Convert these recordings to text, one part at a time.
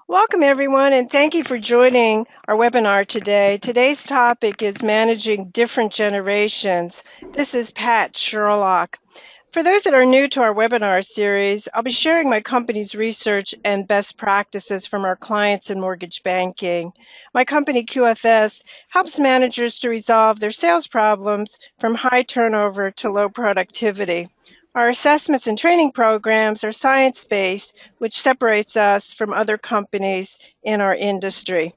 Welcome, everyone, and thank you for joining our webinar today. Today's topic is managing different generations. This is Pat Sherlock. For those that are new to our webinar series, I'll be sharing my company's research and best practices from our clients in mortgage banking. My company, QFS, helps managers to resolve their sales problems from high turnover to low productivity. Our assessments and training programs are science-based, which separates us from other companies in our industry.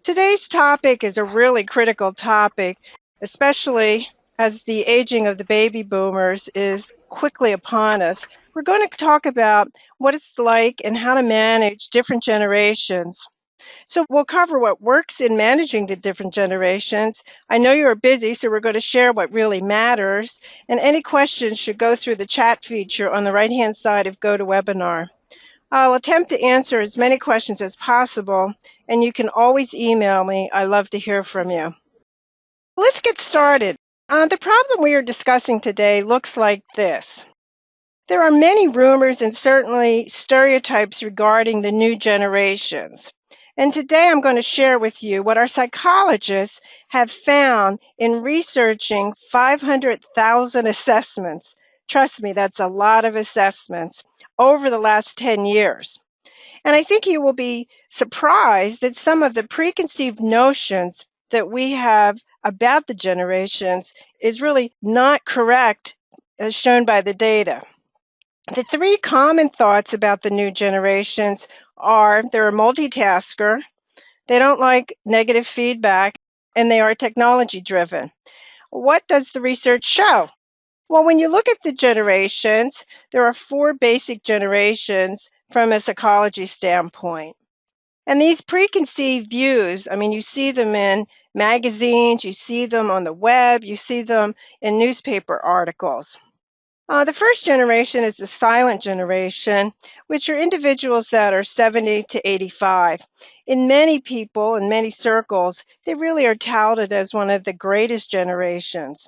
Today's topic is a really critical topic, especially as the aging of the baby boomers is quickly upon us. We're going to talk about what it's like and how to manage different generations. So we'll cover what works in managing the different generations. I know you're busy, so we're going to share what really matters. And any questions should go through the chat feature on the right-hand side of GoToWebinar. I'll attempt to answer as many questions as possible, and you can always email me. I love to hear from you. Let's get started. The problem we are discussing today looks like this. There are many rumors and certainly stereotypes regarding the new generations. And today I'm going to share with you what our psychologists have found in researching 500,000 assessments. Trust me, that's a lot of assessments over the last 10 years. And I think you will be surprised that some of the preconceived notions that we have about the generations is really not correct as shown by the data. The three common thoughts about the new generations are they're a multitasker, they don't like negative feedback, and they are technology driven. What does the research show? Well, when you look at the generations, there are four basic generations from a psychology standpoint. And these preconceived views, you see them in magazines, you see them on the web, you see them in newspaper articles. The first generation is the silent generation, which are individuals that are 70 to 85. In many people, in many circles, they really are touted as one of the greatest generations.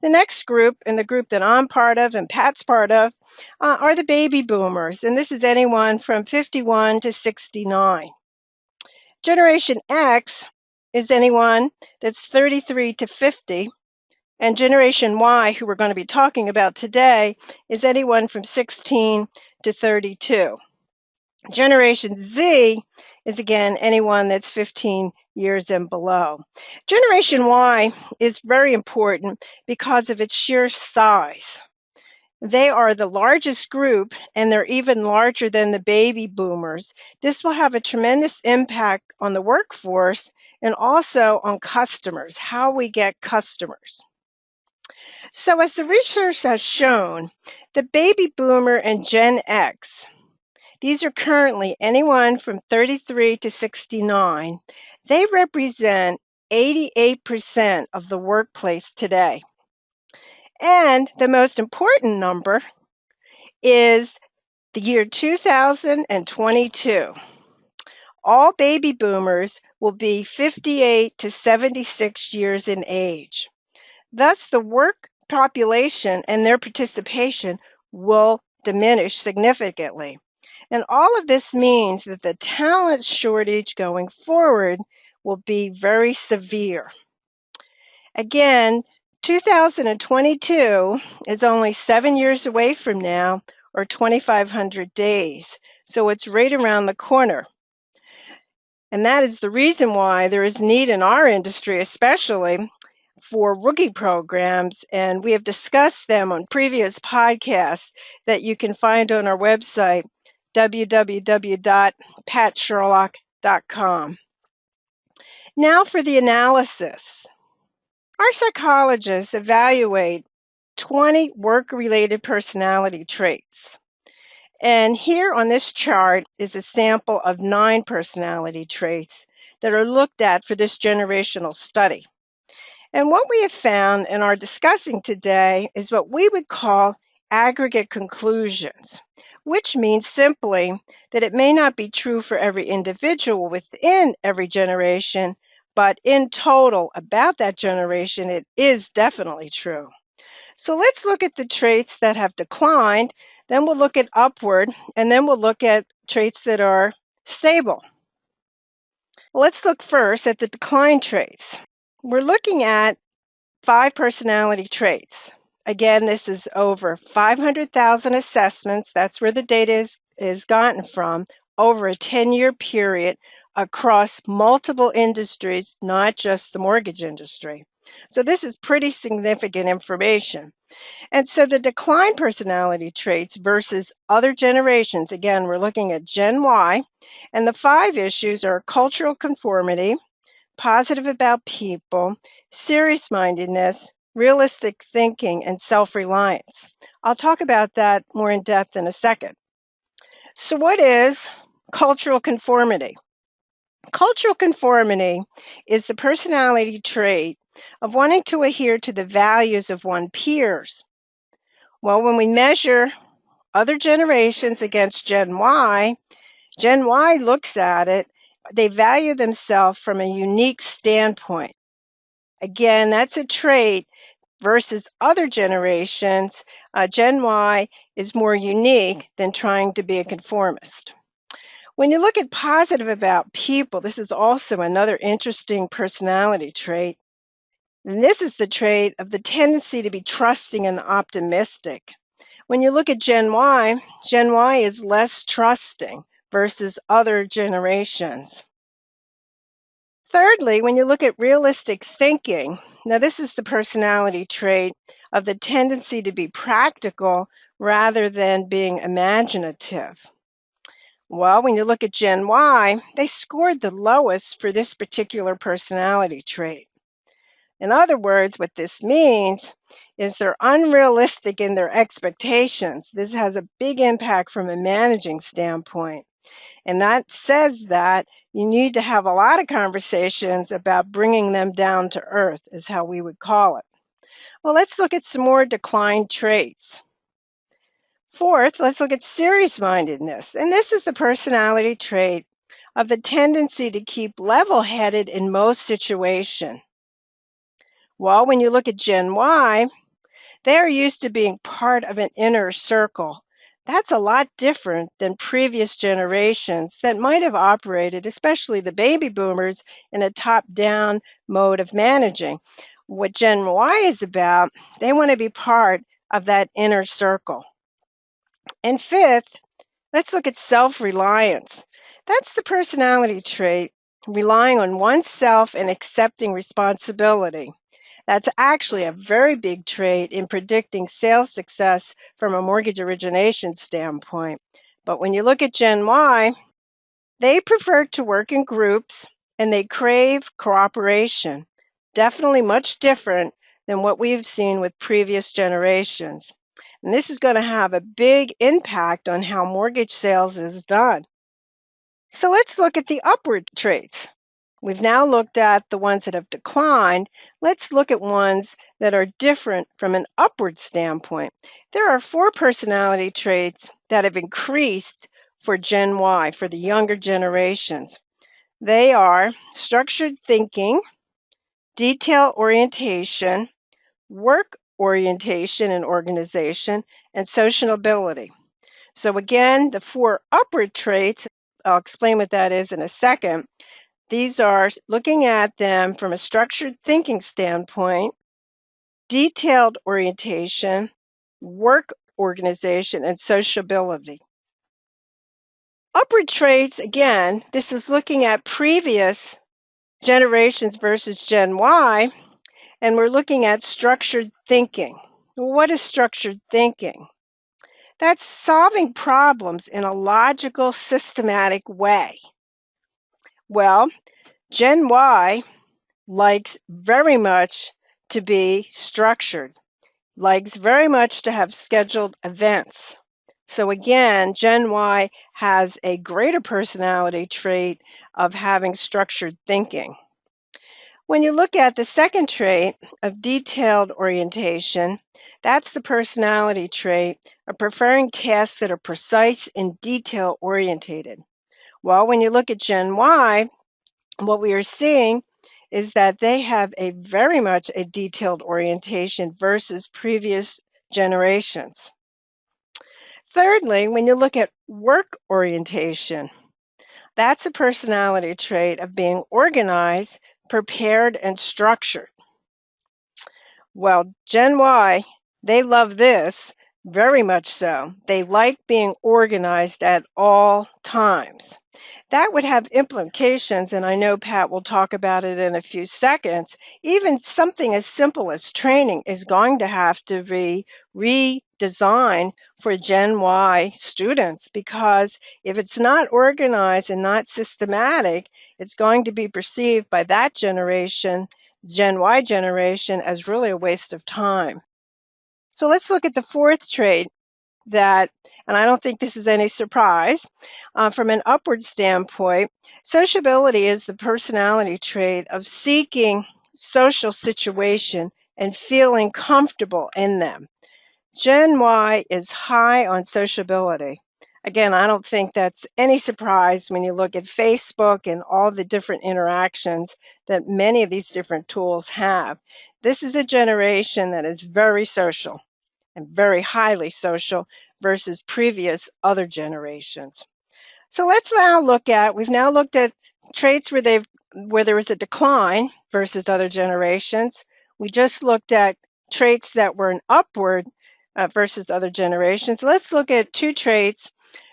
The next group, and the group that I'm part of and Pat's part of, are the baby boomers, and this is anyone from 51 to 69. Generation X is anyone that's 33 to 50. And Generation Y, who we're going to be talking about today, is anyone from 16 to 32. Generation Z is, again, anyone that's 15 years and below. Generation Y is very important because of its sheer size. They are the largest group, and they're even larger than the baby boomers. This will have a tremendous impact on the workforce and also on customers, how we get customers. So as the research has shown, the baby boomer and Gen X, these are currently anyone from 33 to 69, they represent 88% of the workplace today. And the most important number is the year 2022. All baby boomers will be 58 to 76 years in age. Thus, the work population and their participation will diminish significantly. And all of this means that the talent shortage going forward will be very severe. Again, 2022 is only 7 years away from now, or 2,500 days. So it's right around the corner. And that is the reason why there is need in our industry, especially for rookie programs, and we have discussed them on previous podcasts that you can find on our website, www.patsherlock.com. Now for the analysis. Our psychologists evaluate 20 work-related personality traits. And here on this chart is a sample of 9 personality traits that are looked at for this generational study. And what we have found and are discussing today is what we would call aggregate conclusions, which means simply that it may not be true for every individual within every generation, but in total about that generation, it is definitely true. So let's look at the traits that have declined, then we'll look at upward, and then we'll look at traits that are stable. Let's look first at the decline traits. We're looking at 5 personality traits. Again, this is over 500,000 assessments. That's where the data is gotten from over a 10-year period across multiple industries, not just the mortgage industry. So this is pretty significant information. And so the decline personality traits versus other generations, again, we're looking at Gen Y, and the 5 issues are cultural conformity, positive about people, serious-mindedness, realistic thinking, and self-reliance. I'll talk about that more in depth in a second. So what is cultural conformity? Cultural conformity is the personality trait of wanting to adhere to the values of one's peers. Well, when we measure other generations against Gen Y looks at it, they value themselves from a unique standpoint. Again, that's a trait versus other generations. Gen Y is more unique than trying to be a conformist. When you look at positive about people, this is also another interesting personality trait. And this is the trait of the tendency to be trusting and optimistic. When you look at Gen Y is less trusting versus other generations. Thirdly, when you look at realistic thinking, now this is the personality trait of the tendency to be practical rather than being imaginative. Well, when you look at Gen Y, they scored the lowest for this particular personality trait. In other words, what this means is they're unrealistic in their expectations. This has a big impact from a managing standpoint. And that says that you need to have a lot of conversations about bringing them down to earth, is how we would call it. Well, let's look at some more decline traits. Fourth, let's look at serious-mindedness. And this is the personality trait of the tendency to keep level-headed in most situations. Well, when you look at Gen Y, they are used to being part of an inner circle. That's a lot different than previous generations that might have operated, especially the baby boomers, in a top-down mode of managing. What Gen Y is about, they want to be part of that inner circle. And fifth, let's look at self-reliance. That's the personality trait, relying on oneself and accepting responsibility. That's actually a very big trait in predicting sales success from a mortgage origination standpoint. But when you look at Gen Y, they prefer to work in groups and they crave cooperation. Definitely much different than what we've seen with previous generations. And this is going to have a big impact on how mortgage sales is done. So let's look at the upward traits. We've now looked at the ones that have declined. Let's look at ones that are different from an upward standpoint. There are 4 personality traits that have increased for Gen Y, for the younger generations. They are structured thinking, detail orientation, work orientation and organization, and social ability. So again, the 4 upward traits, I'll explain what that is in a second. These are looking at them from a structured thinking standpoint, detailed orientation, work organization, and sociability. Upward traits, again, this is looking at previous generations versus Gen Y, and we're looking at structured thinking. What is structured thinking? That's solving problems in a logical, systematic way. Well, Gen Y likes very much to be structured, likes very much to have scheduled events. So again, Gen Y has a greater personality trait of having structured thinking. When you look at the second trait of detailed orientation, that's the personality trait of preferring tasks that are precise and detail orientated. Well, when you look at Gen Y, what we are seeing is that they have a very much a detailed orientation versus previous generations. Thirdly, when you look at work orientation, That's a personality trait of being organized, prepared, and structured. Well, Gen Y, they love this, very much so. They like being organized at all times. That would have implications, and I know Pat will talk about it in a few seconds. Even something as simple as training is going to have to be redesigned for Gen Y students, because if it's not organized and not systematic, it's going to be perceived by that generation, Gen Y generation, as really a waste of time. So let's look at the fourth trait that, and I don't think this is any surprise, from an upward standpoint, sociability is the personality trait of seeking social situation and feeling comfortable in them. Gen Y is high on sociability. Again, I don't think that's any surprise when you look at Facebook and all the different interactions that many of these different tools have. This is a generation that is very social and very highly social versus previous other generations. So let's now we've now looked at traits where there was a decline versus other generations. We just looked at traits that were an upward versus other generations. Let's look at two traits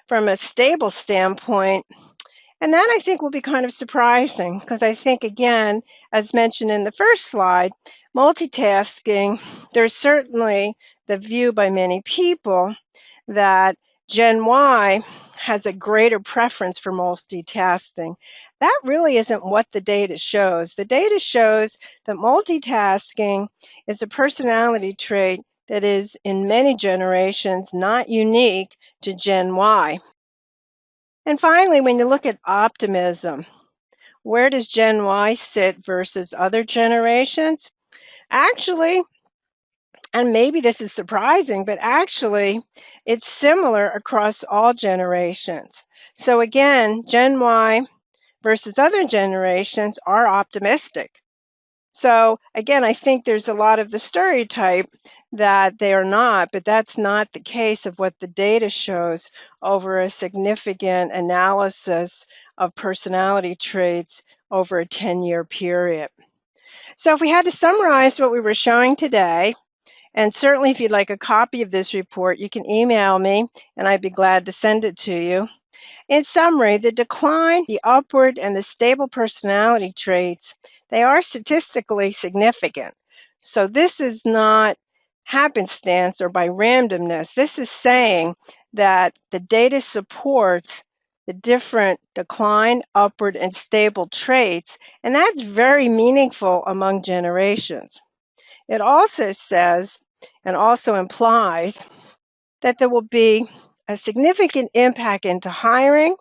from a stable standpoint. And that I think will be kind of surprising, because I think, again, as mentioned in the first slide, multitasking, there's certainly the view by many people that Gen Y has a greater preference for multitasking. That really isn't what the data shows. The data shows that multitasking is a personality trait that is in many generations not unique to Gen Y. And finally, when you look at optimism, where does Gen Y sit versus other generations? Actually, and maybe this is surprising, but actually it's similar across all generations. So again, Gen Y versus other generations are optimistic. So again, I think there's a lot of the stereotype that they are not, but that's not the case of what the data shows over a significant analysis of personality traits over a 10-year period. So if we had to summarize what we were showing today, and certainly if you'd like a copy of this report, you can email me and I'd be glad to send it to you. In summary, the decline, the upward, and the stable personality traits, they are statistically significant. So this is not happenstance or by randomness. This is saying that the data supports the different decline, upward, and stable traits, and that's very meaningful among generations. It also says and also implies that there will be a significant impact into hiring,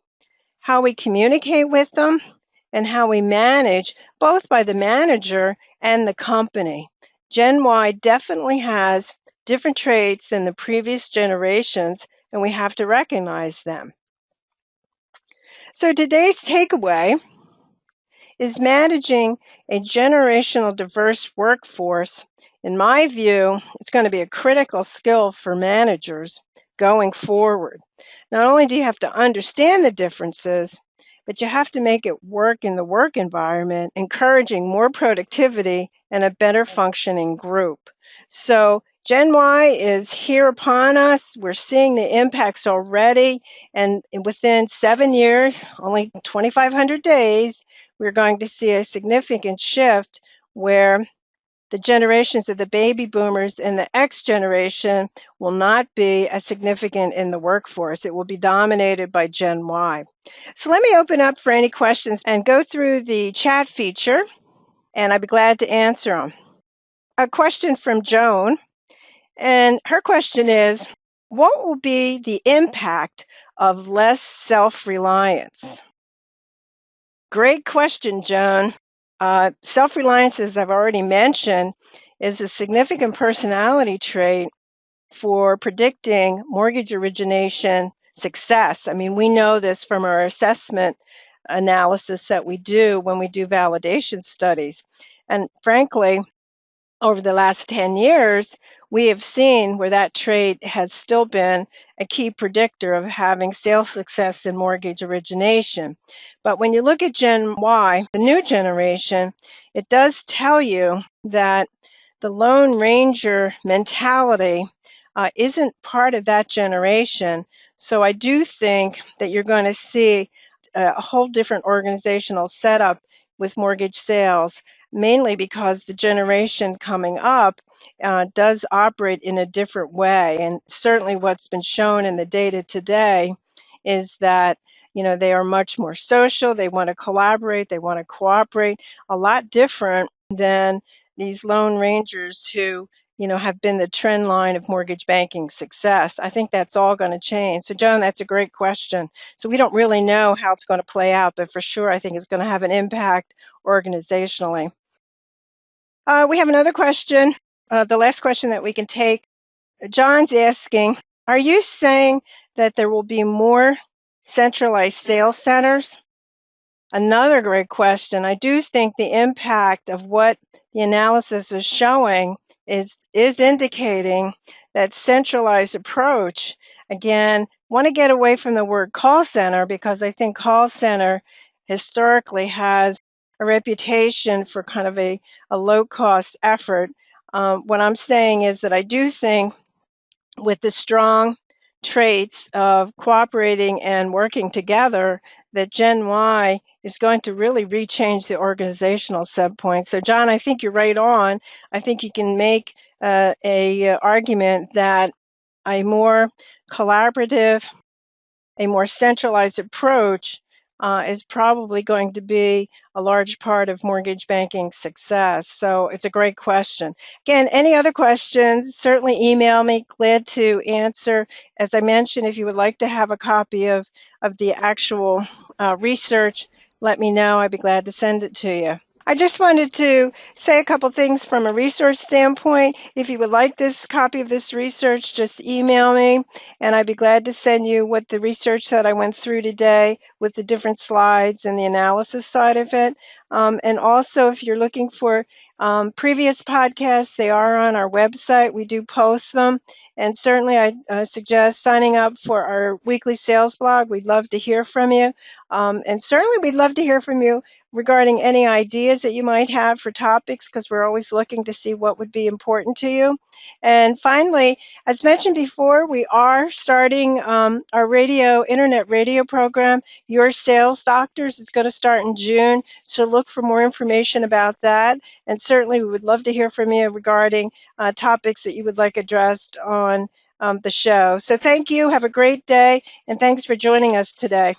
how we communicate with them, and how we manage, both by the manager and the company. Gen Y definitely has different traits than the previous generations, and we have to recognize them. So today's takeaway is managing a generational diverse workforce. In my view, it's going to be a critical skill for managers going forward. Not only do you have to understand the differences, but you have to make it work in the work environment, encouraging more productivity and a better functioning group. So Gen Y is here upon us. We're seeing the impacts already, and within 7 years, only 2,500 days, we're going to see a significant shift where the generations of the baby boomers and the X generation will not be as significant in the workforce. It will be dominated by Gen Y. So let me open up for any questions and go through the chat feature, and I'd be glad to answer them. A question from Joan, and her question is, what will be the impact of less self-reliance? Great question, Joan. Self-reliance, as I've already mentioned, is a significant personality trait for predicting mortgage origination success. I mean, we know this from our assessment analysis that we do when we do validation studies. And frankly, over the last 10 years, we have seen where that trait has still been a key predictor of having sales success in mortgage origination. But when you look at Gen Y, the new generation, it does tell you that the Lone Ranger mentality isn't part of that generation. So I do think that you're going to see a whole different organizational setup with mortgage sales, mainly because the generation coming up does operate in a different way. And certainly what's been shown in the data today is that they are much more social, they want to collaborate, they want to cooperate, a lot different than these lone rangers who have been the trend line of mortgage banking success. I think that's all going to change. So, Joan, that's a great question. So we don't really know how it's going to play out, but for sure I think it's going to have an impact organizationally. We have another question, the last question that we can take. John's asking, are you saying that there will be more centralized sales centers? Another great question. I do think the impact of what the analysis is showing is indicating that centralized approach. Again, want to get away from the word call center because I think call center historically has a reputation for kind of a low-cost effort. What I'm saying is that I do think with the strong traits of cooperating and working together, that Gen Y is going to really rechange the organizational set point. So, John, I think you're right on. I think you can make a argument that a more collaborative, a more centralized approach is probably going to be a large part of mortgage banking success. So it's a great question. Again, any other questions, certainly email me. Glad to answer. As I mentioned, if you would like to have a copy of the actual research, let me know. I'd be glad to send it to you. I just wanted to say a couple things from a resource standpoint. If you would like this copy of this research, just email me, and I'd be glad to send you what the research that I went through today with the different slides and the analysis side of it. And also, if you're looking for previous podcasts, they are on our website. We do post them. And certainly, I suggest signing up for our weekly sales blog. We'd love to hear from you. And certainly, we'd love to hear from you regarding any ideas that you might have for topics, because we're always looking to see what would be important to you. And finally, as mentioned before, we are starting our internet radio program, Your Sales Doctors. It's going to start in June, so look for more information about that. And certainly we would love to hear from you regarding topics that you would like addressed on the show. So thank you, have a great day, and thanks for joining us today.